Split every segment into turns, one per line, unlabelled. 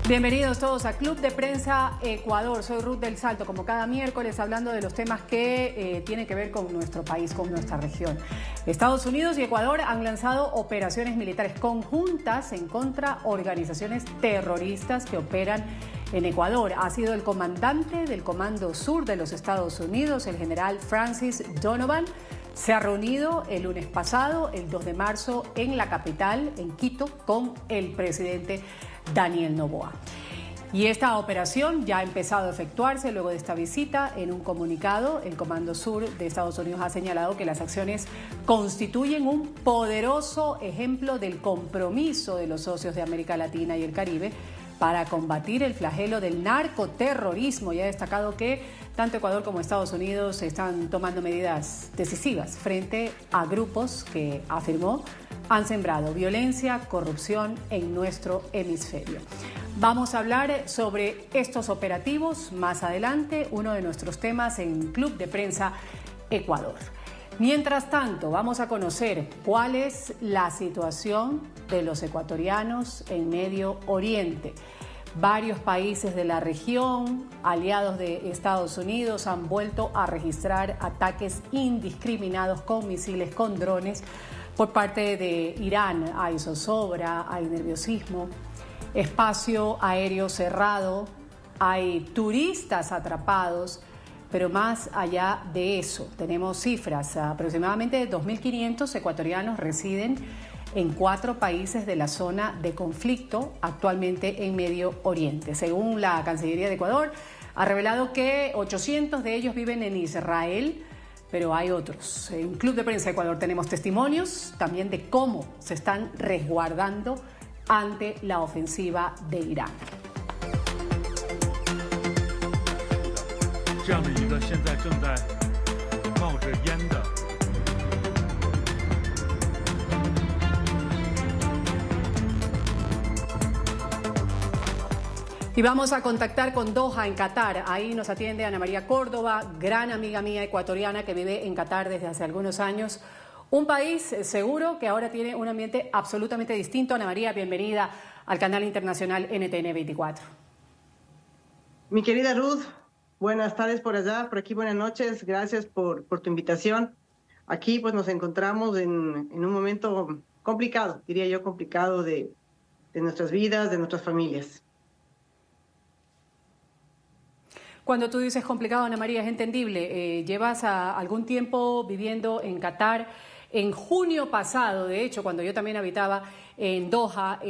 Bienvenidos todos a Club de Prensa Ecuador. Soy Ruth del Salto, como cada miércoles hablando de los temas que tienen que ver con nuestro país, con nuestra región. Estados Unidos y Ecuador han lanzado operaciones militares conjuntas en contra de organizaciones terroristas que operan en Ecuador. Ha sido el comandante del Comando Sur de los Estados Unidos, el general Francis Donovan. Se ha reunido el lunes pasado, el 2 de marzo, en la capital, en Quito, con el presidente Daniel Noboa. Y esta operación ya ha empezado a efectuarse luego de esta visita. En un comunicado, el Comando Sur de Estados Unidos ha señalado que las acciones constituyen un poderoso ejemplo del compromiso de los socios de América Latina y el Caribe para combatir el flagelo del narcoterrorismo, y ha destacado que tanto Ecuador como Estados Unidos están tomando medidas decisivas frente a grupos que, afirmó, han sembrado violencia, corrupción en nuestro hemisferio. Vamos a hablar sobre estos operativos más adelante, uno de nuestros temas en Club de Prensa Ecuador. Mientras tanto, vamos a conocer cuál es la situación de los ecuatorianos en Medio Oriente. Varios países de la región, aliados de Estados Unidos, han vuelto a registrar ataques indiscriminados con misiles, con drones, por parte de Irán. Hay zozobra, hay nerviosismo, espacio aéreo cerrado, hay turistas atrapados. Pero más allá de eso, tenemos cifras. Aproximadamente 2.500 ecuatorianos residen en 4 países de la zona de conflicto actualmente en Medio Oriente. Según la Cancillería de Ecuador, ha revelado que 800 de ellos viven en Israel, pero hay otros. En Club de Prensa Ecuador tenemos testimonios también de cómo se están resguardando ante la ofensiva de Irán. Y vamos a contactar con Doha, en Qatar. Ahí nos atiende Ana María Córdoba, gran amiga mía ecuatoriana que vive en Qatar desde hace algunos años. Un país seguro que ahora tiene un ambiente absolutamente distinto. Ana María, bienvenida al canal internacional NTN 24.
Mi querida Ruth, buenas tardes por allá, por aquí buenas noches. Gracias por tu invitación. Aquí pues nos encontramos en un momento complicado, diría yo, complicado de nuestras vidas, de nuestras familias.
Cuando tú dices complicado, Ana María, es entendible. Llevas algún tiempo viviendo en Qatar. En junio pasado, de hecho, cuando yo también habitaba en Doha,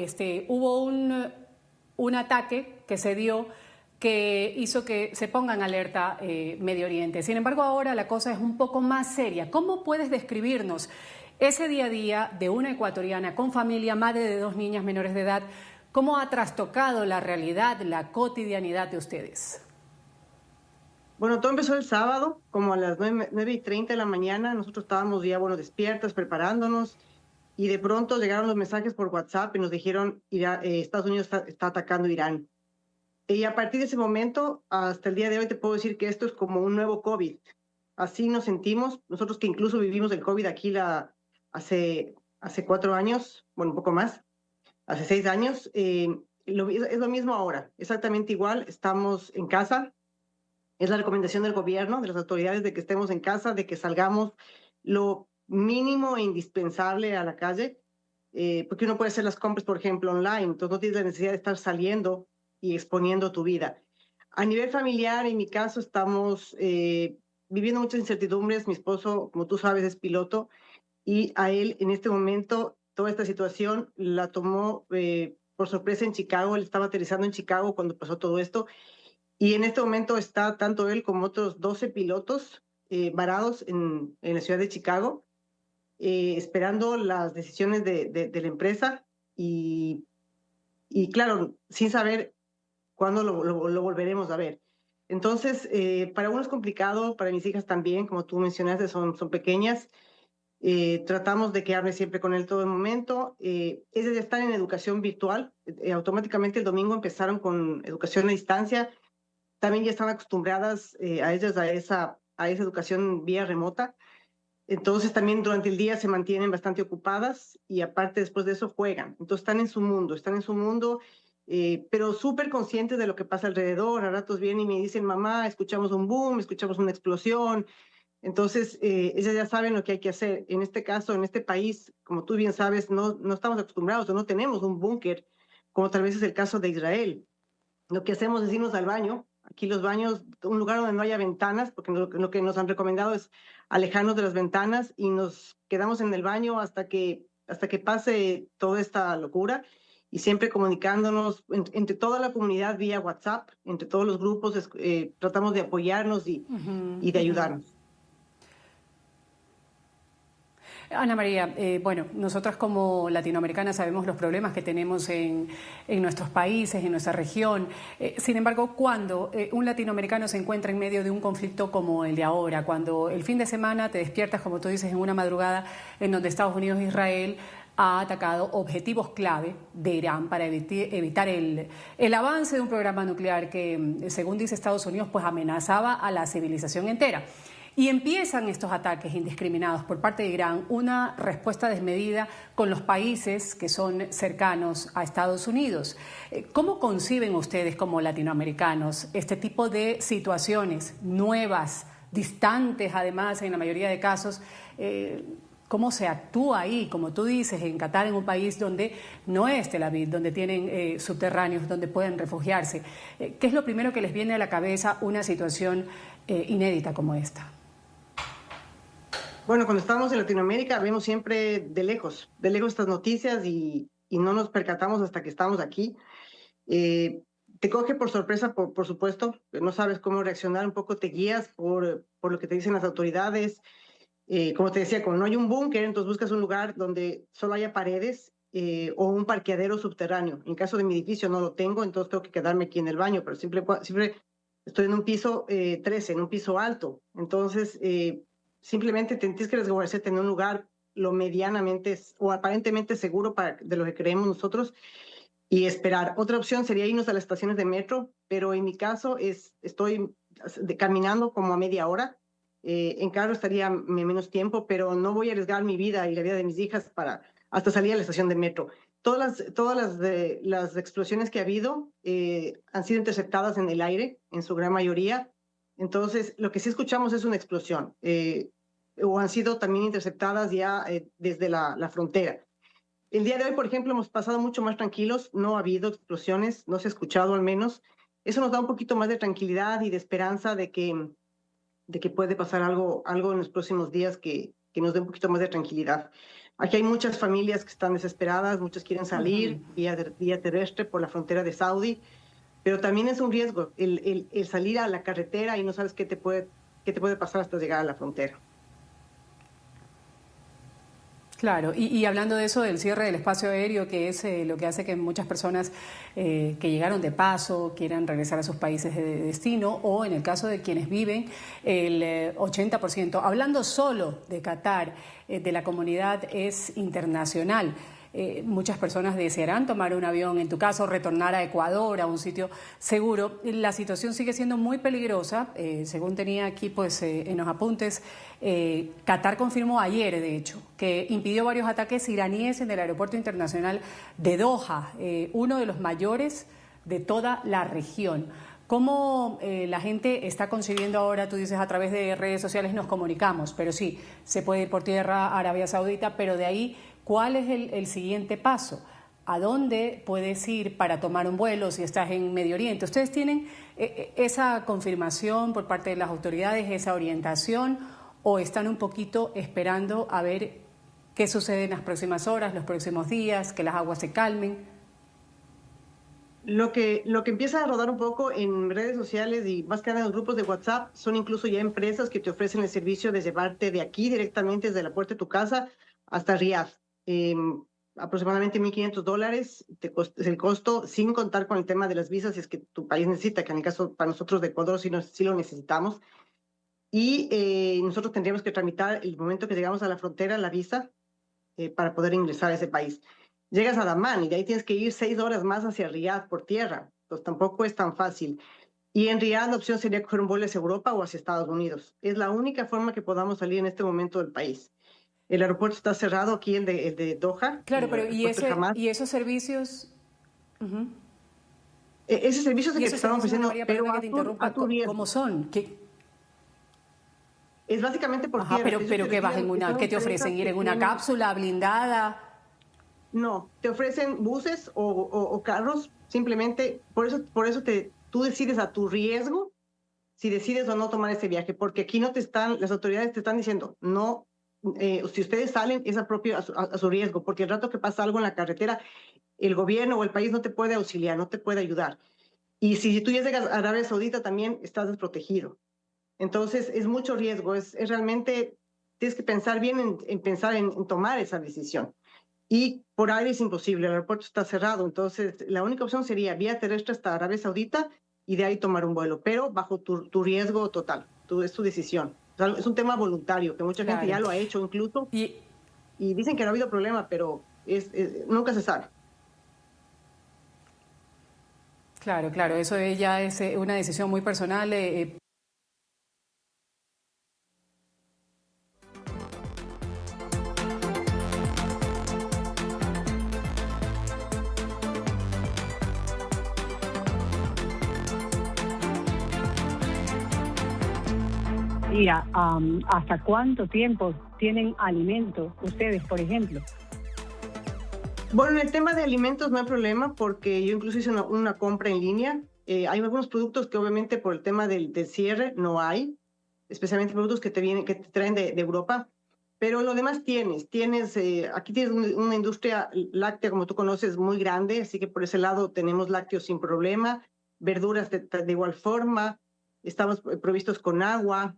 hubo un ataque que se dio que hizo que se ponga en alerta Medio Oriente. Sin embargo, ahora la cosa es un poco más seria. ¿Cómo puedes describirnos ese día a día de una ecuatoriana con familia, madre de 2 niñas menores de edad? ¿Cómo ha trastocado la realidad, la cotidianidad de ustedes?
Bueno, todo empezó el sábado, como a las 9:30 de la mañana. Nosotros estábamos ya, despiertas, preparándonos, y de pronto llegaron los mensajes por WhatsApp y nos dijeron Estados Unidos está atacando Irán. Y a partir de ese momento, hasta el día de hoy, te puedo decir que esto es como un nuevo COVID. Así nos sentimos, nosotros que incluso vivimos el COVID aquí hace 4 años, un poco más, hace 6 años. Es lo mismo ahora, exactamente igual. Estamos en casa. Es la recomendación del gobierno, de las autoridades, de que estemos en casa, de que salgamos lo mínimo e indispensable a la calle, porque uno puede hacer las compras, por ejemplo, online, entonces no tienes la necesidad de estar saliendo y exponiendo tu vida. A nivel familiar, en mi caso, estamos viviendo muchas incertidumbres. Mi esposo, como tú sabes, es piloto, y a él en este momento toda esta situación la tomó por sorpresa en Chicago. Él estaba aterrizando en Chicago cuando pasó todo esto, y en este momento está tanto él como otros 12 pilotos varados en la ciudad de Chicago, esperando las decisiones de la empresa, y claro, sin saber cuándo lo volveremos a ver. Entonces, para uno es complicado, para mis hijas también, como tú mencionaste, son pequeñas. Tratamos de quedarme siempre con él todo el momento. Ellas ya están en educación virtual. Automáticamente el domingo empezaron con educación a distancia. También ya están acostumbradas a ellas a esa educación vía remota. Entonces también durante el día se mantienen bastante ocupadas, y aparte después de eso juegan. Entonces están en su mundo pero súper conscientes de lo que pasa alrededor. A ratos vienen y me dicen, mamá, escuchamos un boom, escuchamos una explosión. Entonces, ellas ya saben lo que hay que hacer. En este caso, en este país, como tú bien sabes, no estamos acostumbrados o no tenemos un búnker, como tal vez es el caso de Israel. Lo que hacemos es irnos al baño. Aquí los baños, un lugar donde no haya ventanas, porque lo que nos han recomendado es alejarnos de las ventanas y nos quedamos en el baño hasta que pase toda esta locura y siempre comunicándonos entre toda la comunidad vía WhatsApp, entre todos los grupos, tratamos de apoyarnos y de ayudarnos.
Ana María, bueno, nosotras como latinoamericanas sabemos los problemas que tenemos en nuestros países, en nuestra región. Sin embargo, cuando un latinoamericano se encuentra en medio de un conflicto como el de ahora, cuando el fin de semana te despiertas, como tú dices, en una madrugada en donde Estados Unidos e Israel ha atacado objetivos clave de Irán para evitar el avance de un programa nuclear que, según dice Estados Unidos, pues amenazaba a la civilización entera. Y empiezan estos ataques indiscriminados por parte de Irán, una respuesta desmedida con los países que son cercanos a Estados Unidos. ¿Cómo conciben ustedes como latinoamericanos este tipo de situaciones nuevas, distantes además en la mayoría de casos? ¿Cómo se actúa ahí, como tú dices, en Qatar, en un país donde no es Tel Aviv, donde tienen subterráneos, donde pueden refugiarse? ¿Qué es lo primero que les viene a la cabeza una situación inédita como esta?
Bueno, cuando estamos en Latinoamérica vemos siempre de lejos estas noticias y no nos percatamos hasta que estamos aquí. Te coge por sorpresa, por supuesto, no sabes cómo reaccionar, un poco te guías por lo que te dicen las autoridades. Como te decía, como no hay un búnker, entonces buscas un lugar donde solo haya paredes o un parqueadero subterráneo. En caso de mi edificio no lo tengo, entonces tengo que quedarme aquí en el baño, pero siempre estoy en un piso 13, en un piso alto. Entonces, simplemente tienes que resguardarte en un lugar lo medianamente o aparentemente seguro de lo que creemos nosotros y esperar. Otra opción sería irnos a las estaciones de metro, pero en mi caso estoy caminando como a media hora. En carro estaría menos tiempo, pero no voy a arriesgar mi vida y la vida de mis hijas hasta salir a la estación de metro. Todas las explosiones que ha habido han sido interceptadas en el aire, en su gran mayoría. Entonces, lo que sí escuchamos es una explosión, o han sido también interceptadas ya desde la frontera. El día de hoy, por ejemplo, hemos pasado mucho más tranquilos, no ha habido explosiones, no se ha escuchado al menos. Eso nos da un poquito más de tranquilidad y de esperanza de que puede pasar algo en los próximos días que nos dé un poquito más de tranquilidad. Aquí hay muchas familias que están desesperadas, muchos quieren salir vía terrestre por la frontera de Saudi, pero también es un riesgo el salir a la carretera y no sabes qué te puede pasar hasta llegar a la frontera.
Claro, y hablando de eso, del cierre del espacio aéreo, que es lo que hace que muchas personas que llegaron de paso quieran regresar a sus países de destino, o en el caso de quienes viven, el 80%, hablando solo de Qatar, de la comunidad es internacional. Muchas personas desearán tomar un avión, en tu caso retornar a Ecuador, a un sitio seguro. La situación sigue siendo muy peligrosa, según tenía aquí pues, en los apuntes. Qatar confirmó ayer, de hecho, que impidió varios ataques iraníes en el aeropuerto internacional de Doha, uno de los mayores de toda la región. ¿Cómo la gente está concibiendo ahora? Tú dices, a través de redes sociales nos comunicamos, pero sí, se puede ir por tierra a Arabia Saudita, pero de ahí, ¿cuál es el siguiente paso? ¿A dónde puedes ir para tomar un vuelo si estás en Medio Oriente? ¿Ustedes tienen esa confirmación por parte de las autoridades, esa orientación, o están un poquito esperando a ver qué sucede en las próximas horas, los próximos días, que las aguas se calmen?
Lo que empieza a rodar un poco en redes sociales y más que nada en los grupos de WhatsApp son incluso ya empresas que te ofrecen el servicio de llevarte de aquí directamente desde la puerta de tu casa hasta Riyadh. Aproximadamente $1,500 es el costo, sin contar con el tema de las visas, si es que tu país necesita, que en el caso para nosotros de Ecuador sí lo necesitamos. Y nosotros tendríamos que tramitar el momento que llegamos a la frontera la visa para poder ingresar a ese país. Llegas a Dammam y de ahí tienes que ir 6 horas más hacia Riyadh por tierra. Entonces tampoco es tan fácil. Y en Riyadh la opción sería coger un vuelo hacia Europa o hacia Estados Unidos. Es la única forma que podamos salir en este momento del país. El aeropuerto está cerrado aquí, el de Doha.
Claro, pero ¿y esos servicios?
Ese servicio es el
Y
que te
esos
están
servicios, Ana
ofreciendo,
María,
pero
perdona que te
a
interrumpa,
tu riesgo.
¿cómo son?
Es básicamente por
Ajá,
tierra. El servicio
pero
que
¿qué vas
reciben
en una,
son
qué te
empresas
ofrecen? ¿Ir
que
en una
tienen,
cápsula blindada?
no, te ofrecen buses o carros, simplemente, por eso tú decides a tu riesgo si decides o no tomar ese viaje, porque aquí no te están, las autoridades te están diciendo, no, si ustedes salen es a su riesgo, porque el rato que pasa algo en la carretera, el gobierno o el país no te puede auxiliar, no te puede ayudar. Y si tú llegas a Arabia Saudita también estás desprotegido. Entonces es mucho riesgo, es realmente, tienes que pensar bien en pensar en tomar esa decisión. Y por aire es imposible, el aeropuerto está cerrado, entonces la única opción sería vía terrestre hasta Arabia Saudita y de ahí tomar un vuelo, pero bajo tu riesgo total, es tu decisión. O sea, es un tema voluntario, que mucha gente
Claro.
ya lo ha hecho incluso,
Y
y dicen que no ha habido problema, pero nunca se sabe.
claro, claro, eso ya es una decisión muy personal.
Mira, ¿hasta cuánto tiempo tienen alimento ustedes, por ejemplo?
Bueno, en el tema de alimentos no hay problema porque yo incluso hice una compra en línea. Hay algunos productos que obviamente por el tema del cierre no hay, especialmente productos que que te traen de Europa, pero lo demás aquí tienes una industria láctea, como tú conoces, muy grande, así que por ese lado tenemos lácteos sin problema, verduras de igual forma, estamos provistos con agua,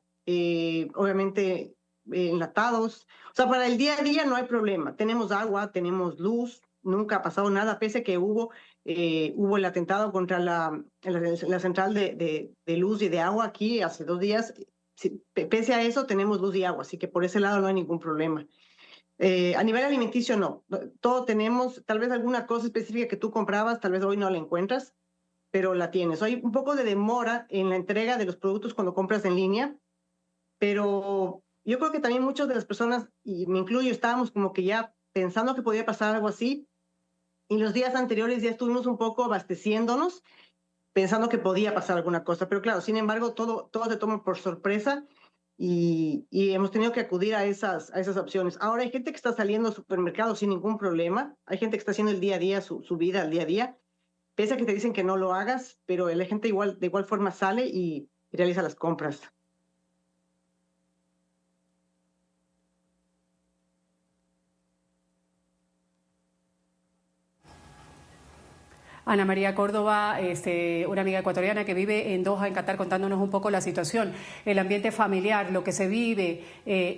obviamente enlatados. O sea, para el día a día no hay problema. Tenemos agua, tenemos luz, nunca ha pasado nada, pese a que hubo el atentado contra la central de luz y de agua aquí hace 2 días. Sí, pese a eso, tenemos luz y agua, así que por ese lado no hay ningún problema. A nivel alimenticio, no. Todo tenemos, tal vez alguna cosa específica que tú comprabas, tal vez hoy no la encuentras, pero la tienes. Hay un poco de demora en la entrega de los productos cuando compras en línea, pero yo creo que también muchas de las personas, y me incluyo, estábamos como que ya pensando que podía pasar algo así, y los días anteriores ya estuvimos un poco abasteciéndonos, pensando que podía pasar alguna cosa, pero claro, sin embargo, todo se toma por sorpresa y hemos tenido que acudir a esas opciones. Ahora hay gente que está saliendo al supermercado sin ningún problema, hay gente que está haciendo el día a día, su vida al día a día, pese a que te dicen que no lo hagas, pero la gente de igual forma sale y realiza las compras.
Ana María Córdoba, una amiga ecuatoriana que vive en Doha, en Qatar, contándonos un poco la situación, el ambiente familiar, lo que se vive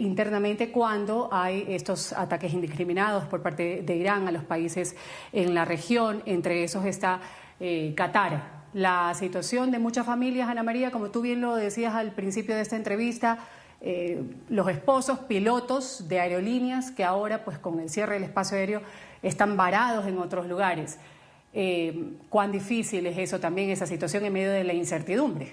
internamente cuando hay estos ataques indiscriminados por parte de Irán a los países en la región. Entre esos está Qatar. La situación de muchas familias, Ana María, como tú bien lo decías al principio de esta entrevista, los esposos pilotos de aerolíneas que ahora, pues con el cierre del espacio aéreo, están varados en otros lugares. Cuán difícil es eso también, esa situación en medio de la incertidumbre.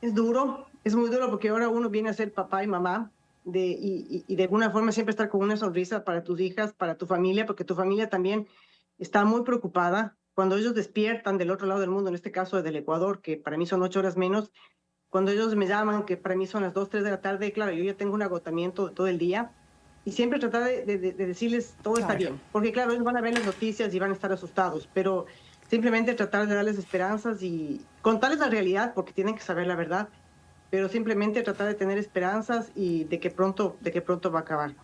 Es duro, es muy duro porque ahora uno viene a ser papá y mamá y de alguna forma siempre estar con una sonrisa para tus hijas, para tu familia, porque tu familia también está muy preocupada. Cuando ellos despiertan del otro lado del mundo, en este caso del Ecuador, que para mí son 8 horas menos, cuando ellos me llaman, que para mí son las 2, 3 de la tarde, claro, yo ya tengo un agotamiento de todo el día y siempre tratar de decirles todo está
Claro.
bien, porque claro, ellos van a ver las noticias y van a estar asustados, pero simplemente tratar de darles esperanzas y contarles la realidad, porque tienen que saber la verdad, pero simplemente tratar de tener esperanzas y de que pronto va a acabar.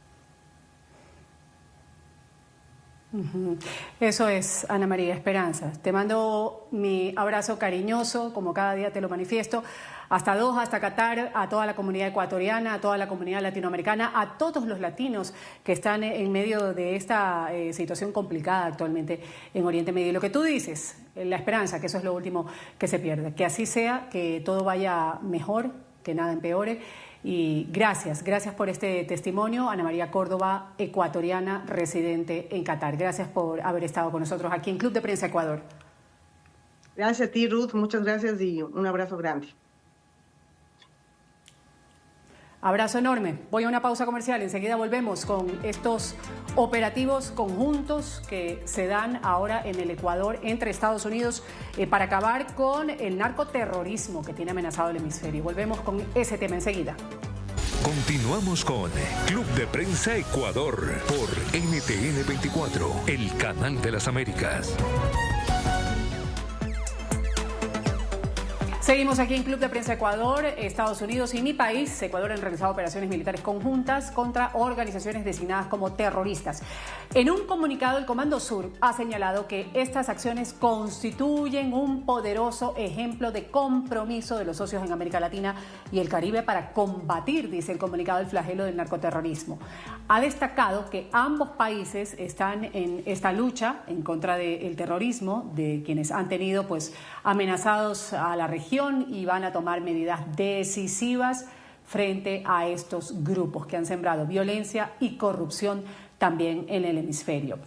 Eso es, Ana María, esperanza. Te mando mi abrazo cariñoso, como cada día te lo manifiesto, hasta Doha, hasta Qatar, a toda la comunidad ecuatoriana, a toda la comunidad latinoamericana, a todos los latinos que están en medio de esta situación complicada actualmente en Oriente Medio. Y lo que tú dices, la esperanza, que eso es lo último que se pierde. Que así sea, que todo vaya mejor, que nada empeore. Y gracias por este testimonio, Ana María Córdoba, ecuatoriana, residente en Qatar. Gracias por haber estado con nosotros aquí en Club de Prensa Ecuador.
Gracias a ti, Ruth, muchas gracias y un abrazo grande.
Abrazo enorme. Voy a una pausa comercial. Enseguida volvemos con estos operativos conjuntos que se dan ahora en el Ecuador entre Estados Unidos para acabar con el narcoterrorismo que tiene amenazado el hemisferio. Volvemos con ese tema enseguida.
Continuamos con Club de Prensa Ecuador por NTN 24, el canal de las Américas.
Seguimos aquí en Club de Prensa Ecuador. Estados Unidos y mi país, Ecuador, han realizado operaciones militares conjuntas contra organizaciones designadas como terroristas. En un comunicado, el Comando Sur ha señalado que estas acciones constituyen un poderoso ejemplo de compromiso de los socios en América Latina y el Caribe para combatir, dice el comunicado, el flagelo del narcoterrorismo. Ha destacado que ambos países están en esta lucha en contra del terrorismo, de quienes han tenido amenazados a la región, y van a tomar medidas decisivas frente a estos grupos que han sembrado violencia y corrupción también en el hemisferio.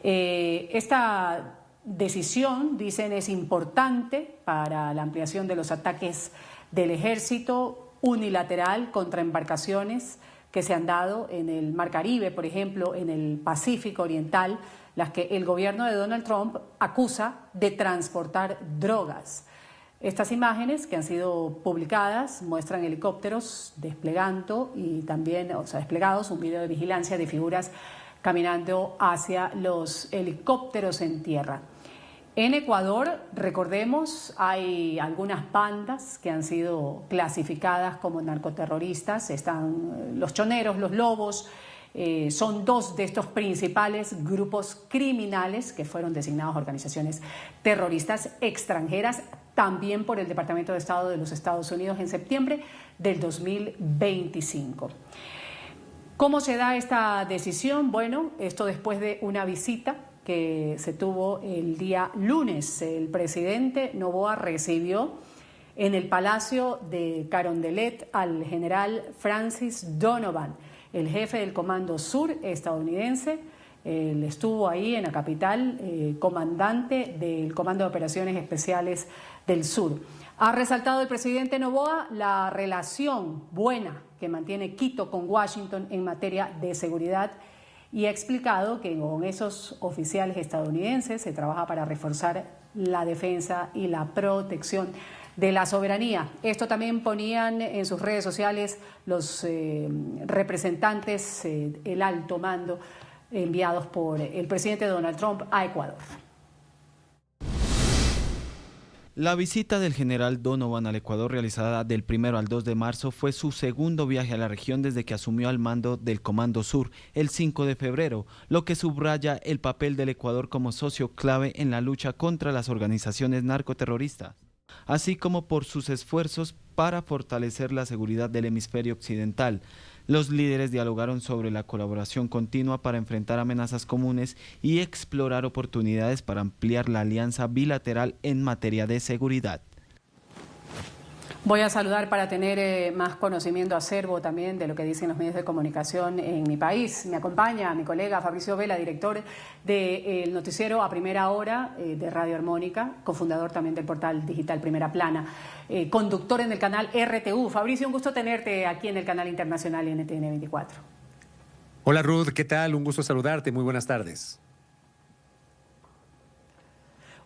Esta decisión, dicen, es importante para la ampliación de los ataques del ejército unilateral contra embarcaciones que se han dado en el Mar Caribe, por ejemplo, en el Pacífico Oriental, las que el gobierno de Donald Trump acusa de transportar drogas. Estas imágenes que han sido publicadas muestran helicópteros desplegando y también, desplegados, un video de vigilancia de figuras caminando hacia los helicópteros en tierra. En Ecuador, recordemos, hay algunas bandas que han sido clasificadas como narcoterroristas. Están los choneros, los lobos. Son dos de estos principales grupos criminales que fueron designados organizaciones terroristas extranjeras, también por el Departamento de Estado de los Estados Unidos en septiembre del 2025. ¿Cómo se da esta decisión? Bueno, esto después de una visita que se tuvo el día lunes. El presidente Noboa recibió en el Palacio de Carondelet al general Francis Donovan, el jefe del Comando Sur estadounidense. Él estuvo ahí en la capital, comandante del Comando de Operaciones Especiales del Sur. Ha resaltado el presidente Noboa la relación buena que mantiene Quito con Washington en materia de seguridad y ha explicado que con esos oficiales estadounidenses se trabaja para reforzar la defensa y la protección de la soberanía. Esto también ponían en sus redes sociales los representantes, el alto mando, enviados por el presidente Donald Trump a Ecuador.
La visita del general Donovan al Ecuador, realizada del 1 al 2 de marzo, fue su segundo viaje a la región desde que asumió al mando del Comando Sur el 5 de febrero, lo que subraya el papel del Ecuador como socio clave en la lucha contra las organizaciones narcoterroristas, así como por sus esfuerzos para fortalecer la seguridad del hemisferio occidental. Los líderes dialogaron sobre la colaboración continua para enfrentar amenazas comunes y explorar oportunidades para ampliar la alianza bilateral en materia de seguridad.
Voy a saludar para tener más conocimiento acervo también de lo que dicen los medios de comunicación en mi país. Me acompaña mi colega Fabricio Vela, director del noticiero A Primera Hora de Radio Armónica, cofundador también del portal digital Primera Plana, conductor en el canal RTU. Fabricio, un gusto tenerte aquí en el canal internacional NTN 24.
Hola Ruth, ¿qué tal? Un gusto saludarte, muy buenas tardes.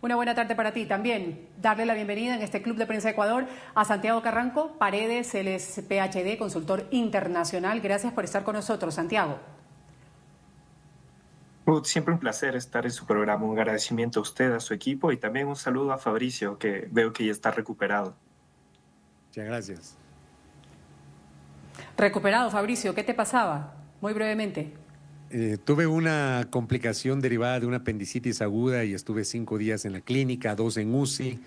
Una buena tarde para ti también. Darle la bienvenida en este Club de Prensa Ecuador a Santiago Carranco Paredes, él es PhD, consultor internacional. Gracias por estar con nosotros, Santiago.
Siempre un placer estar en su programa. Un agradecimiento a usted, a su equipo y también un saludo a Fabricio, que veo que ya está recuperado.
Muchas gracias.
Recuperado, Fabricio, ¿qué te pasaba? Muy brevemente.
Tuve una complicación derivada de una apendicitis aguda y estuve 5 días en la clínica, 2 en UCI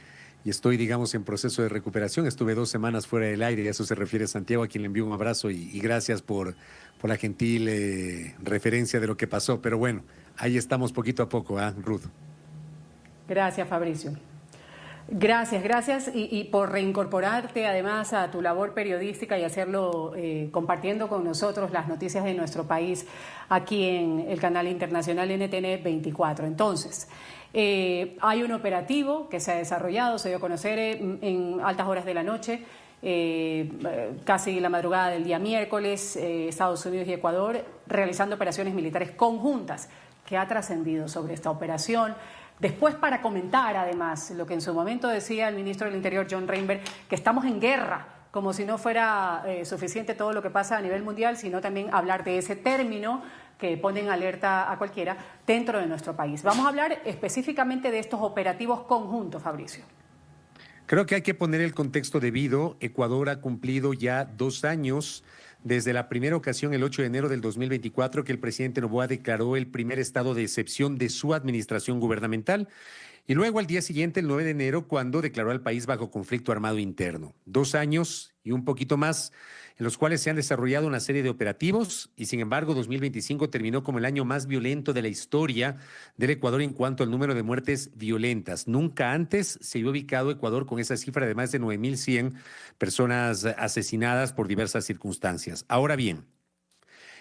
y estoy, digamos, en proceso de recuperación. Estuve 2 semanas fuera del aire y a eso se refiere Santiago, a quien le envío un abrazo y gracias por la gentil referencia de lo que pasó. Pero bueno, ahí estamos poquito a poco, Ruth.
Gracias, Fabricio. Gracias y por reincorporarte además a tu labor periodística y hacerlo compartiendo con nosotros las noticias de nuestro país aquí en el canal internacional NTN 24. Entonces, hay un operativo que se ha desarrollado, se dio a conocer en altas horas de la noche casi la madrugada del día miércoles, Estados Unidos y Ecuador realizando operaciones militares conjuntas. ¿Qué ha trascendido sobre esta operación? Después, para comentar además lo que en su momento decía el ministro del Interior, John Reinberg, que estamos en guerra, como si no fuera suficiente todo lo que pasa a nivel mundial, sino también hablar de ese término que pone en alerta a cualquiera dentro de nuestro país. Vamos a hablar específicamente de estos operativos conjuntos, Fabricio.
Creo que hay que poner el contexto debido. Ecuador ha cumplido ya 2 años desde la primera ocasión, el 8 de enero del 2024, que el presidente Noboa declaró el primer estado de excepción de su administración gubernamental. Y luego al día siguiente, el 9 de enero, cuando declaró al país bajo conflicto armado interno. 2 años y un poquito más en los cuales se han desarrollado una serie de operativos y sin embargo 2025 terminó como el año más violento de la historia del Ecuador en cuanto al número de muertes violentas. Nunca antes se había ubicado Ecuador con esa cifra de más de 9.100 personas asesinadas por diversas circunstancias. Ahora bien,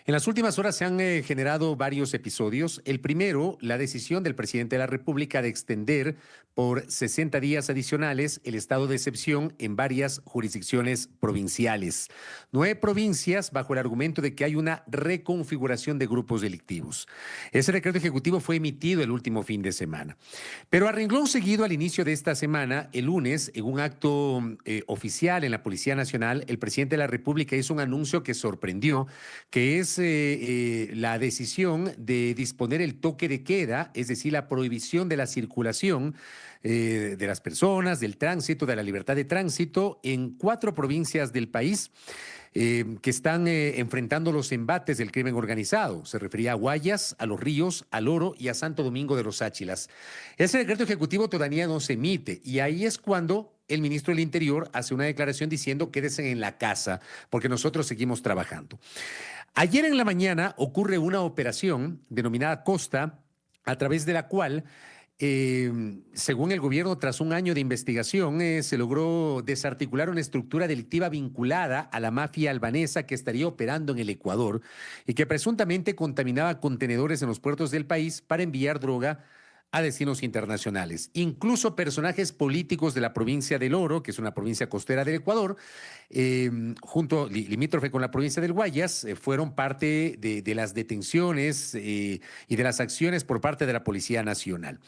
en las últimas horas se han generado varios episodios. El primero, la decisión del presidente de la República de extender por 60 días adicionales el estado de excepción en varias jurisdicciones provinciales. 9 provincias bajo el argumento de que hay una reconfiguración de grupos delictivos. Ese decreto ejecutivo fue emitido el último fin de semana. Pero a renglón seguido, al inicio de esta semana, el lunes, en un acto oficial en la Policía Nacional, el presidente de la República hizo un anuncio que sorprendió, que es la decisión de disponer el toque de queda, es decir, la prohibición de la circulación de las personas, del tránsito, de la libertad de tránsito en 4 provincias del país que están enfrentando los embates del crimen organizado. Se refería a Guayas, a Los Ríos, al Oro y a Santo Domingo de los Áchilas. Ese decreto ejecutivo todavía no se emite y ahí es cuando el ministro del Interior hace una declaración diciendo quédense en la casa porque nosotros seguimos trabajando. Ayer en la mañana ocurre una operación denominada Costa, a través de la cual, según el gobierno, tras un año de investigación, se logró desarticular una estructura delictiva vinculada a la mafia albanesa que estaría operando en el Ecuador y que presuntamente contaminaba contenedores en los puertos del país para enviar droga a destinos internacionales. Incluso personajes políticos de la provincia del Oro, que es una provincia costera del Ecuador, limítrofe con la provincia del Guayas, fueron parte de las detenciones y de las acciones por parte de la Policía Nacional.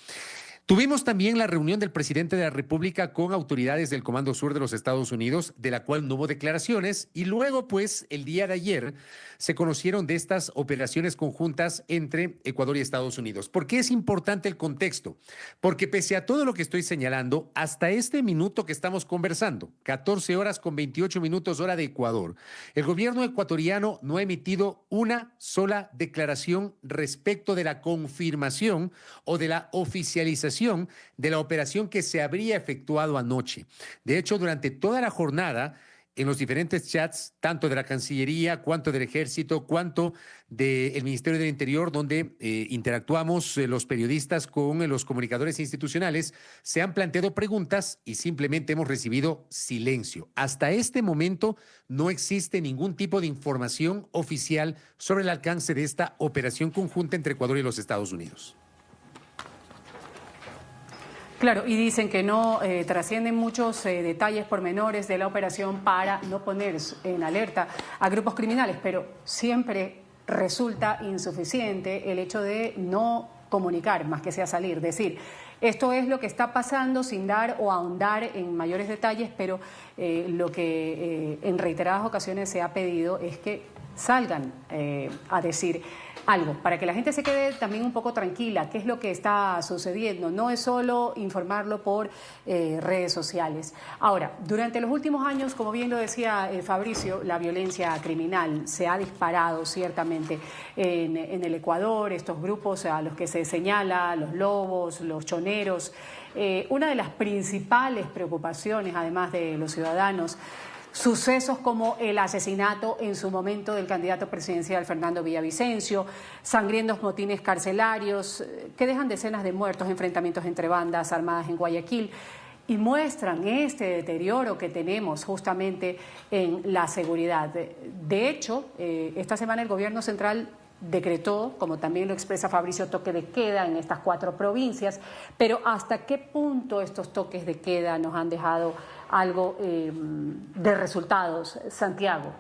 Tuvimos también la reunión del presidente de la República con autoridades del Comando Sur de los Estados Unidos, de la cual no hubo declaraciones, y luego, pues, el día de ayer se conocieron de estas operaciones conjuntas entre Ecuador y Estados Unidos. ¿Por qué es importante el contexto? Porque pese a todo lo que estoy señalando, hasta este minuto que estamos conversando, 14 horas con 28 minutos hora de Ecuador, el gobierno ecuatoriano no ha emitido una sola declaración respecto de la confirmación o de la oficialización de la operación que se habría efectuado anoche. De hecho, durante toda la jornada, en los diferentes chats, tanto de la Cancillería, cuanto del Ejército, cuanto del Ministerio del Interior, donde interactuamos los periodistas con los comunicadores institucionales, se han planteado preguntas y simplemente hemos recibido silencio. Hasta este momento no existe ningún tipo de información oficial sobre el alcance de esta operación conjunta entre Ecuador y los Estados Unidos.
Claro, y dicen que no trascienden muchos detalles pormenores de la operación para no poner en alerta a grupos criminales, pero siempre resulta insuficiente el hecho de no comunicar, más que sea salir, decir, esto es lo que está pasando sin dar o ahondar en mayores detalles, pero lo que en reiteradas ocasiones se ha pedido es que salgan a decir algo, para que la gente se quede también un poco tranquila, qué es lo que está sucediendo. No es solo informarlo por redes sociales. Ahora, durante los últimos años, como bien lo decía Fabricio, la violencia criminal se ha disparado ciertamente en el Ecuador, estos grupos a los que se señala, los lobos, los choneros. Una de las principales preocupaciones, además de los ciudadanos, sucesos como el asesinato en su momento del candidato presidencial Fernando Villavicencio, sangrientos motines carcelarios que dejan decenas de muertos, enfrentamientos entre bandas armadas en Guayaquil y muestran este deterioro que tenemos justamente en la seguridad. De hecho, esta semana el gobierno central decretó, como también lo expresa Fabricio, toque de queda en estas 4 provincias, pero ¿hasta qué punto estos toques de queda nos han dejado algo de resultados, Santiago?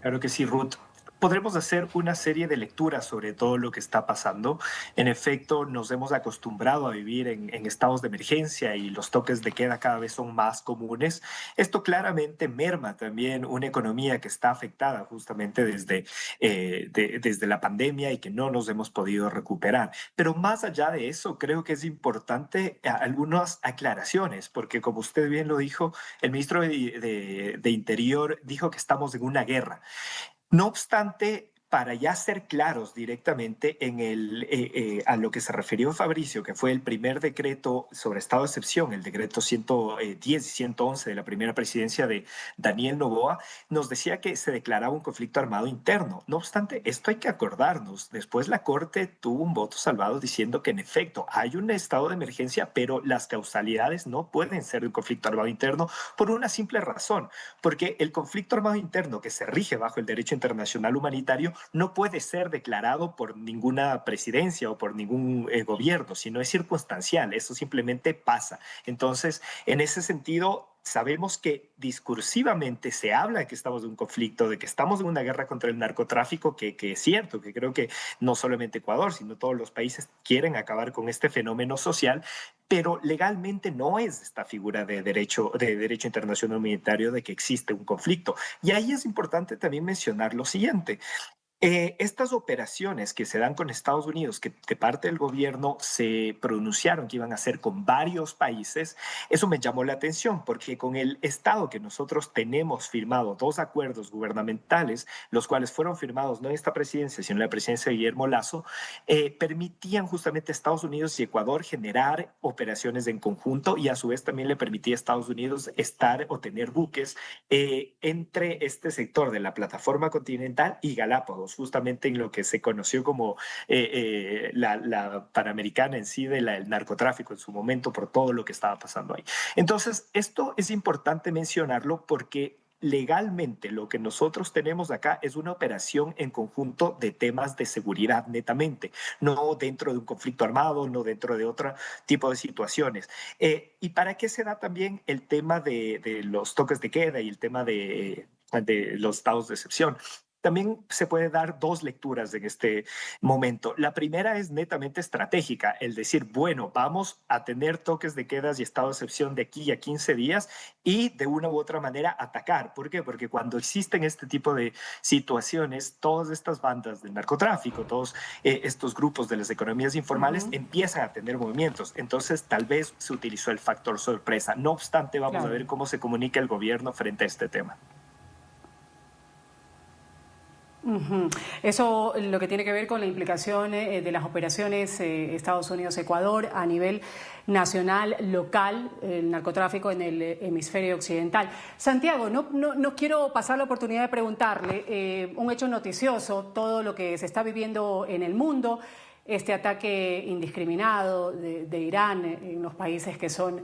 Claro que sí, Ruth. Podremos hacer una serie de lecturas sobre todo lo que está pasando. En efecto, nos hemos acostumbrado a vivir en estados de emergencia y los toques de queda cada vez son más comunes. Esto claramente merma también una economía que está afectada justamente desde la pandemia y que no nos hemos podido recuperar. Pero más allá de eso, creo que es importante algunas aclaraciones, porque como usted bien lo dijo, el ministro de Interior dijo que estamos en una guerra. No obstante, para ya ser claros directamente a lo que se refirió Fabricio, que fue el primer decreto sobre estado de excepción, el decreto 110 y 111 de la primera presidencia de Daniel Noboa, nos decía que se declaraba un conflicto armado interno. No obstante, esto hay que acordarnos. Después la Corte tuvo un voto salvado diciendo que en efecto hay un estado de emergencia, pero las causalidades no pueden ser de un conflicto armado interno por una simple razón, porque el conflicto armado interno que se rige bajo el derecho internacional humanitario no puede ser declarado por ninguna presidencia o por ningún gobierno, sino es circunstancial, eso simplemente pasa. Entonces, en ese sentido, sabemos que discursivamente se habla de que estamos en un conflicto, de que estamos en una guerra contra el narcotráfico, que es cierto, que creo que no solamente Ecuador, sino todos los países quieren acabar con este fenómeno social, pero legalmente no es esta figura de derecho internacional humanitario de que existe un conflicto. Y ahí es importante también mencionar lo siguiente. Estas operaciones que se dan con Estados Unidos, que de parte del gobierno se pronunciaron que iban a hacer con varios países, eso me llamó la atención porque con el Estado que nosotros tenemos firmado 2 acuerdos gubernamentales, los cuales fueron firmados no en esta presidencia, sino en la presidencia de Guillermo Lasso, permitían justamente a Estados Unidos y Ecuador generar operaciones en conjunto y a su vez también le permitía a Estados Unidos estar o tener buques entre este sector de la plataforma continental y Galápagos, justamente en lo que se conoció como la Panamericana en sí del narcotráfico en su momento por todo lo que estaba pasando ahí. Entonces, esto es importante mencionarlo porque legalmente lo que nosotros tenemos acá es una operación en conjunto de temas de seguridad netamente, no dentro de un conflicto armado, no dentro de otro tipo de situaciones. ¿Y para qué se da también el tema de los toques de queda y el tema de los estados de excepción? También se puede dar 2 lecturas en este momento. La primera es netamente estratégica, el decir, bueno, vamos a tener toques de quedas y estado de excepción de aquí a 15 días y de una u otra manera atacar. ¿Por qué? Porque cuando existen este tipo de situaciones, todas estas bandas del narcotráfico, todos estos grupos de las economías informales empiezan a tener movimientos. Entonces, tal vez se utilizó el factor sorpresa. No obstante, vamos a ver cómo se comunica el gobierno frente a este tema.
Eso lo que tiene que ver con la implicación de las operaciones Estados Unidos-Ecuador a nivel nacional, local, el narcotráfico en el hemisferio occidental. Santiago, no quiero pasar la oportunidad de preguntarle un hecho noticioso, todo lo que se está viviendo en el mundo, este ataque indiscriminado de Irán en los países que son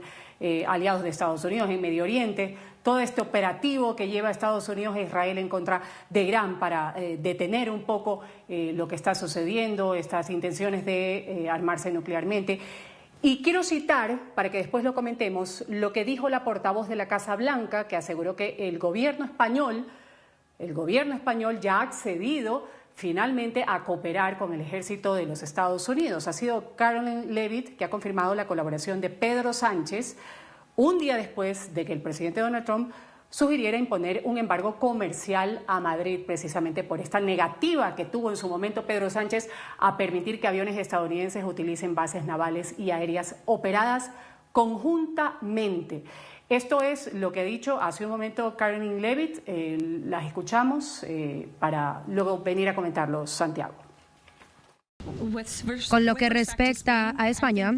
aliados de Estados Unidos en Medio Oriente, todo este operativo que lleva Estados Unidos e Israel en contra de Irán para detener un poco lo que está sucediendo, estas intenciones de armarse nuclearmente. Y quiero citar, para que después lo comentemos, lo que dijo la portavoz de la Casa Blanca, que aseguró que el gobierno español ya ha accedido finalmente a cooperar con el ejército de los Estados Unidos. Ha sido Caroline Leavitt que ha confirmado la colaboración de Pedro Sánchez un día después de que el presidente Donald Trump sugiriera imponer un embargo comercial a Madrid, precisamente por esta negativa que tuvo en su momento Pedro Sánchez a permitir que aviones estadounidenses utilicen bases navales y aéreas operadas conjuntamente. Esto es lo que ha dicho hace un momento Caroline Leavitt. Las escuchamos para luego venir a comentarlo, Santiago.
Con lo que respecta a España,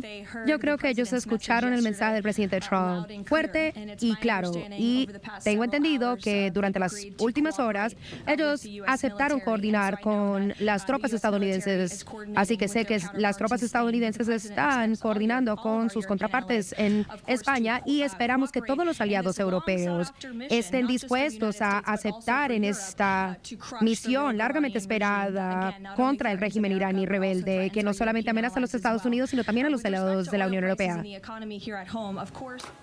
yo creo que ellos escucharon el mensaje del presidente Trump fuerte y claro, y tengo entendido que durante las últimas horas ellos aceptaron coordinar con las tropas estadounidenses, así que sé que las tropas estadounidenses están coordinando con sus contrapartes en España y esperamos que todos los aliados europeos estén dispuestos a aceptar en esta misión largamente esperada contra el régimen iraní rebelde, que no solamente amenaza a los Estados Unidos, sino también a los aliados de la Unión Europea.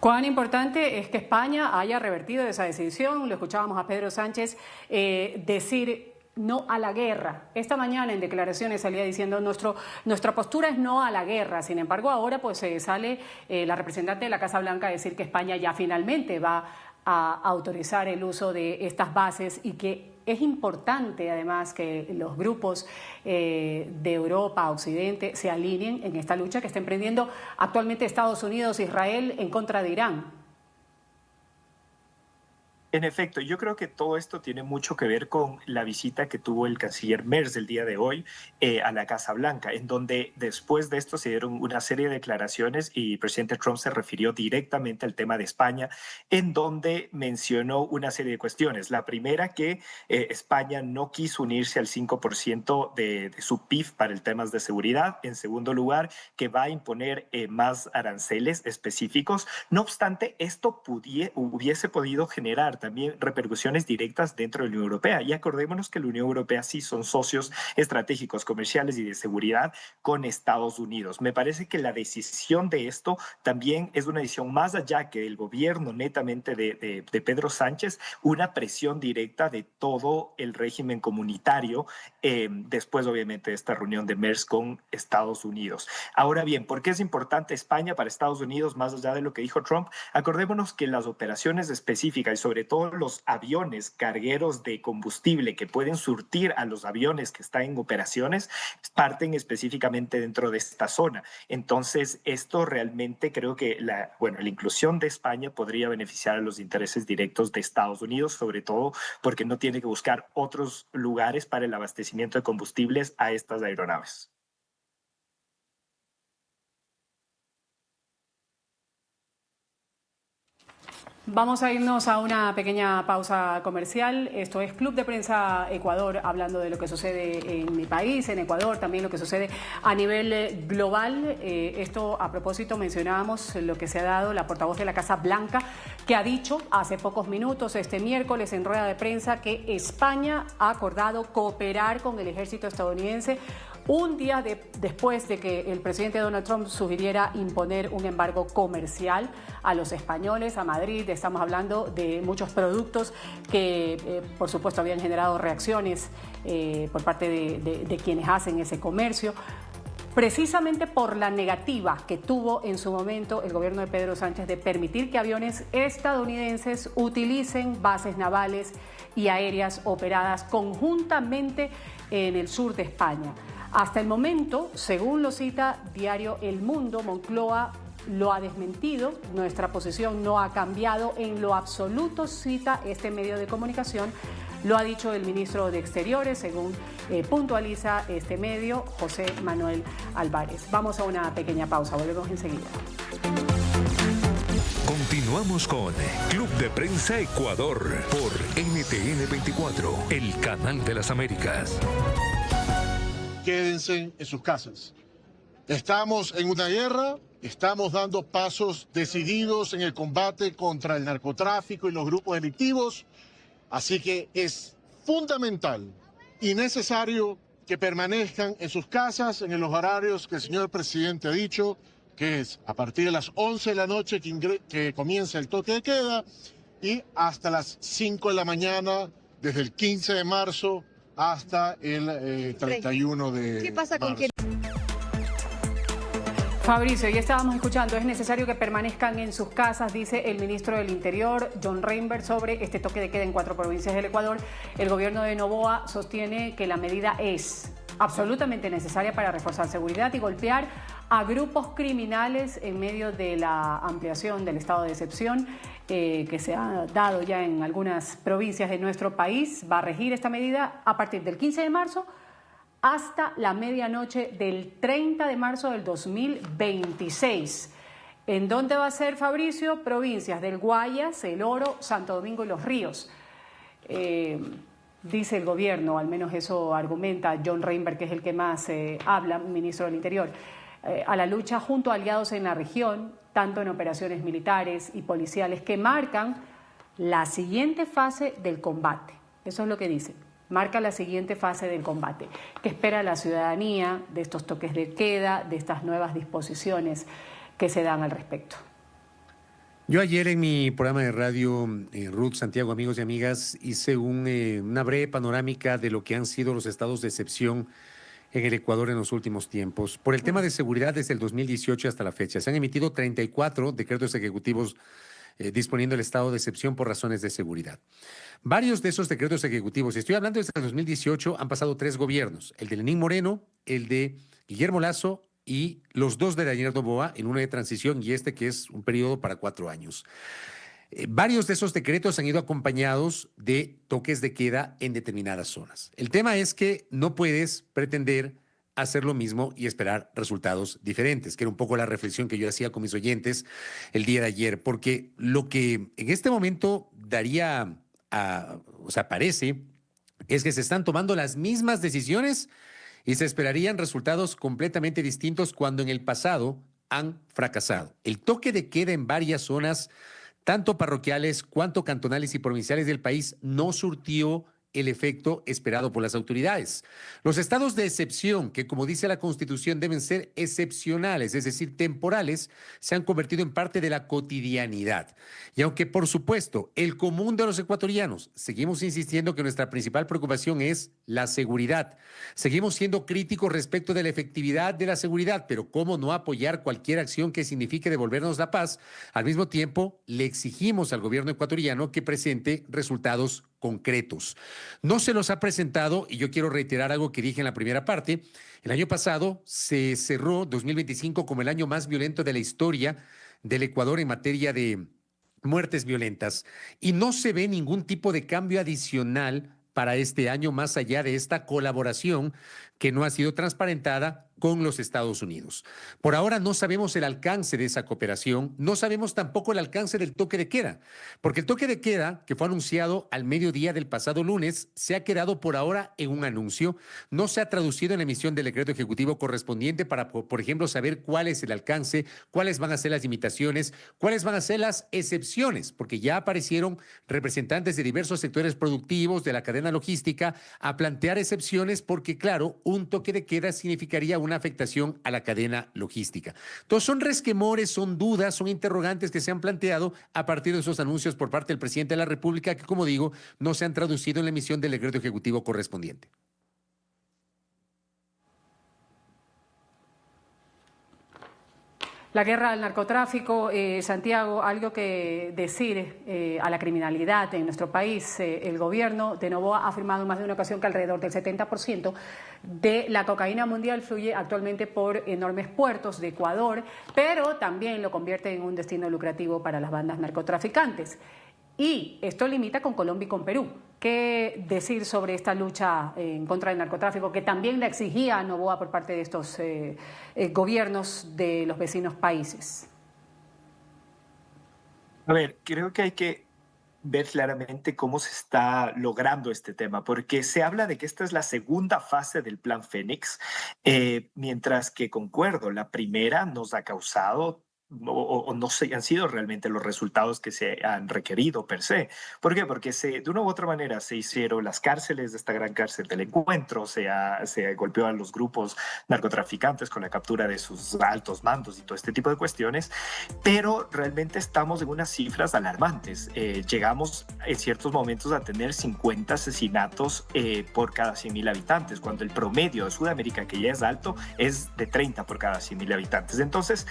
¿Cuán importante es que España haya revertido esa decisión? Lo escuchábamos a Pedro Sánchez decir no a la guerra. Esta mañana en declaraciones salía diciendo nuestra postura es no a la guerra. Sin embargo, ahora pues sale la representante de la Casa Blanca a decir que España ya finalmente va a autorizar el uso de estas bases y que es importante además que los grupos de Europa, Occidente, se alineen en esta lucha que está emprendiendo actualmente Estados Unidos e Israel en contra de Irán.
En efecto, yo creo que todo esto tiene mucho que ver con la visita que tuvo el canciller Merz el día de hoy a la Casa Blanca, en donde después de esto se dieron una serie de declaraciones y el presidente Trump se refirió directamente al tema de España, en donde mencionó una serie de cuestiones. La primera, que España no quiso unirse al 5% de su PIB para el temas de seguridad. En segundo lugar, que va a imponer más aranceles específicos. No obstante, esto hubiese podido generar también repercusiones directas dentro de la Unión Europea. Y acordémonos que la Unión Europea sí son socios estratégicos, comerciales y de seguridad con Estados Unidos. Me parece que la decisión de esto también es una decisión más allá que del gobierno netamente de Pedro Sánchez, una presión directa de todo el régimen comunitario después obviamente de esta reunión de Merz con Estados Unidos. Ahora bien, ¿por qué es importante España para Estados Unidos más allá de lo que dijo Trump? Acordémonos que las operaciones específicas y sobre todo los aviones cargueros de combustible que pueden surtir a los aviones que están en operaciones parten específicamente dentro de esta zona. Entonces, esto realmente creo que la inclusión de España podría beneficiar a los intereses directos de Estados Unidos, sobre todo porque no tiene que buscar otros lugares para el abastecimiento de combustibles a estas aeronaves.
Vamos a irnos a una pequeña pausa comercial. Esto es Club de Prensa Ecuador, hablando de lo que sucede en mi país, en Ecuador, también lo que sucede a nivel global. Esto a propósito mencionábamos lo que se ha dado la portavoz de la Casa Blanca, que ha dicho hace pocos minutos, este miércoles en rueda de prensa, que España ha acordado cooperar con el ejército estadounidense un día después de que el presidente Donald Trump sugiriera imponer un embargo comercial a los españoles, a Madrid. Estamos hablando de muchos productos que, por supuesto, habían generado reacciones por parte de quienes hacen ese comercio, precisamente por la negativa que tuvo en su momento el gobierno de Pedro Sánchez de permitir que aviones estadounidenses utilicen bases navales y aéreas operadas conjuntamente en el sur de España. Hasta el momento, según lo cita diario El Mundo, Moncloa lo ha desmentido, nuestra posición no ha cambiado en lo absoluto, cita este medio de comunicación, lo ha dicho el ministro de Exteriores, según puntualiza este medio, José Manuel Álvarez. Vamos a una pequeña pausa, volvemos enseguida.
Continuamos con Club de Prensa Ecuador por NTN 24, el canal de las Américas.
Quédense en sus casas. Estamos en una guerra, estamos dando pasos decididos en el combate contra el narcotráfico y los grupos delictivos, así que es fundamental y necesario que permanezcan en sus casas en los horarios que el señor presidente ha dicho, que es a partir de las 11 de la noche que comienza el toque de queda y hasta las 5 de la mañana desde el 15 de marzo hasta el 31 de marzo.
¿Qué pasa con quien...
Fabricio, ya estábamos escuchando, es necesario que permanezcan en sus casas, dice el ministro del Interior, John Reinberg, sobre este toque de queda en 4 provincias del Ecuador. El gobierno de Noboa sostiene que la medida es absolutamente necesaria para reforzar seguridad y golpear a grupos criminales en medio de la ampliación del estado de excepción que se ha dado ya en algunas provincias de nuestro país. Va a regir esta medida a partir del 15 de marzo hasta la medianoche del 30 de marzo del 2026. ¿En dónde va a ser, Fabricio? Provincias del Guayas, El Oro, Santo Domingo y Los Ríos. Dice el gobierno, al menos eso argumenta John Reinberg, que es el que más habla, ministro del Interior, a la lucha junto a aliados en la región, tanto en operaciones militares y policiales, que marcan la siguiente fase del combate. Eso es lo que dice. Marca la siguiente fase del combate. ¿Qué espera la ciudadanía de estos toques de queda, de estas nuevas disposiciones que se dan al respecto?
Yo ayer en mi programa de radio, Ruth, Santiago, amigos y amigas, hice una breve panorámica de lo que han sido los estados de excepción en el Ecuador en los últimos tiempos. Por el tema de seguridad, desde el 2018 hasta la fecha, se han emitido 34 decretos ejecutivos disponiendo el estado de excepción por razones de seguridad. Varios de esos decretos ejecutivos, estoy hablando desde el 2018, han pasado 3 gobiernos, el de Lenín Moreno, el de Guillermo Lasso y los 2 de Daniel Noboa, en una de transición y este que es un periodo para 4 años. Varios de esos decretos han ido acompañados de toques de queda en determinadas zonas. El tema es que no puedes pretender hacer lo mismo y esperar resultados diferentes, que era un poco la reflexión que yo hacía con mis oyentes el día de ayer, porque lo que en este momento parece, es que se están tomando las mismas decisiones y se esperarían resultados completamente distintos cuando en el pasado han fracasado. El toque de queda en varias zonas, tanto parroquiales cuanto cantonales y provinciales del país, no surtió el efecto esperado por las autoridades. Los estados de excepción, que como dice la Constitución deben ser excepcionales, es decir, temporales, se han convertido en parte de la cotidianidad. Y aunque, por supuesto, el común de los ecuatorianos, seguimos insistiendo que nuestra principal preocupación es la seguridad. Seguimos siendo críticos respecto de la efectividad de la seguridad, pero cómo no apoyar cualquier acción que signifique devolvernos la paz. Al mismo tiempo, le exigimos al gobierno ecuatoriano que presente resultados concretos. No se los ha presentado y yo quiero reiterar algo que dije en la primera parte. El año pasado se cerró 2025 como el año más violento de la historia del Ecuador en materia de muertes violentas y no se ve ningún tipo de cambio adicional para este año más allá de esta colaboración que no ha sido transparentada con los Estados Unidos. Por ahora no sabemos el alcance de esa cooperación, no sabemos tampoco el alcance del toque de queda, porque el toque de queda, que fue anunciado al mediodía del pasado lunes, se ha quedado por ahora en un anuncio, no se ha traducido en la emisión del decreto ejecutivo correspondiente para, por ejemplo, saber cuál es el alcance, cuáles van a ser las limitaciones, cuáles van a ser las excepciones, porque ya aparecieron representantes de diversos sectores productivos, de la cadena logística, a plantear excepciones porque, claro, un toque de queda significaría una afectación a la cadena logística. Entonces son resquemores, son dudas, son interrogantes que se han planteado a partir de esos anuncios por parte del presidente de la República que, como digo, no se han traducido en la emisión del decreto ejecutivo correspondiente.
La guerra al narcotráfico, Santiago, algo que decir a la criminalidad en nuestro país. El gobierno de Noboa ha afirmado en más de una ocasión que alrededor del 70% de la cocaína mundial fluye actualmente por enormes puertos de Ecuador, pero también lo convierte en un destino lucrativo para las bandas narcotraficantes. Y esto limita con Colombia y con Perú. ¿Qué decir sobre esta lucha en contra del narcotráfico que también la exigía Noboa por parte de estos gobiernos de los vecinos países?
A ver, creo que hay que ver claramente cómo se está logrando este tema, porque se habla de que esta es la segunda fase del Plan Fénix, mientras que, concuerdo, la primera nos ha causado o no han sido realmente los resultados que se han requerido per se. ¿Por qué? Porque de una u otra manera se hicieron las cárceles de esta gran cárcel del encuentro, se golpeó a los grupos narcotraficantes con la captura de sus altos mandos y todo este tipo de cuestiones, pero realmente estamos en unas cifras alarmantes. Llegamos en ciertos momentos a tener 50 asesinatos por cada 100.000 habitantes, cuando el promedio de Sudamérica, que ya es alto, es de 30 por cada 100.000 habitantes. Entonces,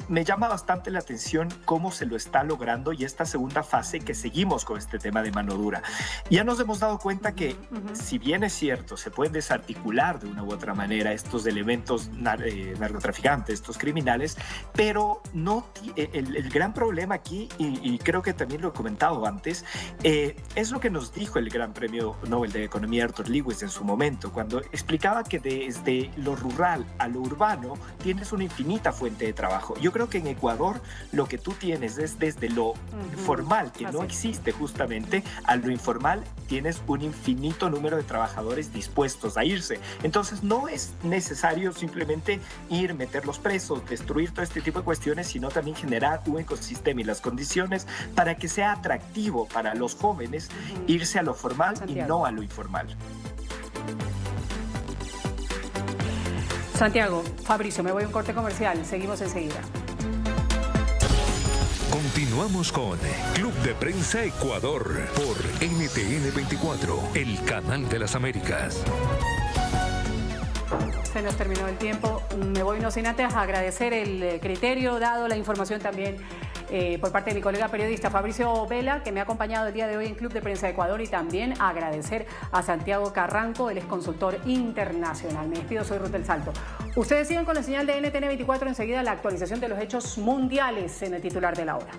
me llama bastante la atención cómo se lo está logrando y esta segunda fase que seguimos con este tema de mano dura. Ya nos hemos dado cuenta que, si bien es cierto, se pueden desarticular de una u otra manera estos elementos narcotraficantes, estos criminales, pero no, el gran problema aquí, y creo que también lo he comentado antes, es lo que nos dijo el Gran Premio Nobel de Economía Arthur Lewis en su momento, cuando explicaba que desde lo rural a lo urbano tienes una infinita fuente de trabajo. Yo creo que en Ecuador lo que tú tienes es desde lo formal, que no existe justamente, a lo informal tienes un infinito número de trabajadores dispuestos a irse. Entonces no es necesario simplemente ir, meterlos presos, destruir todo este tipo de cuestiones, sino también generar un ecosistema y las condiciones para que sea atractivo para los jóvenes irse a lo formal y no a lo informal.
Santiago, Fabricio, me voy a un corte comercial. Seguimos enseguida.
Continuamos con Club de Prensa Ecuador por NTN 24, el canal de las Américas.
Se nos terminó el tiempo. Me voy no sin antes agradecer el criterio dado, la información también por parte de mi colega periodista Fabricio Vela, que me ha acompañado el día de hoy en Club de Prensa Ecuador, y también agradecer a Santiago Carranco, él es consultor internacional. Me despido, soy Ruth del Salto. Ustedes siguen con la señal de NTN 24, enseguida la actualización de los hechos mundiales en el titular de la hora.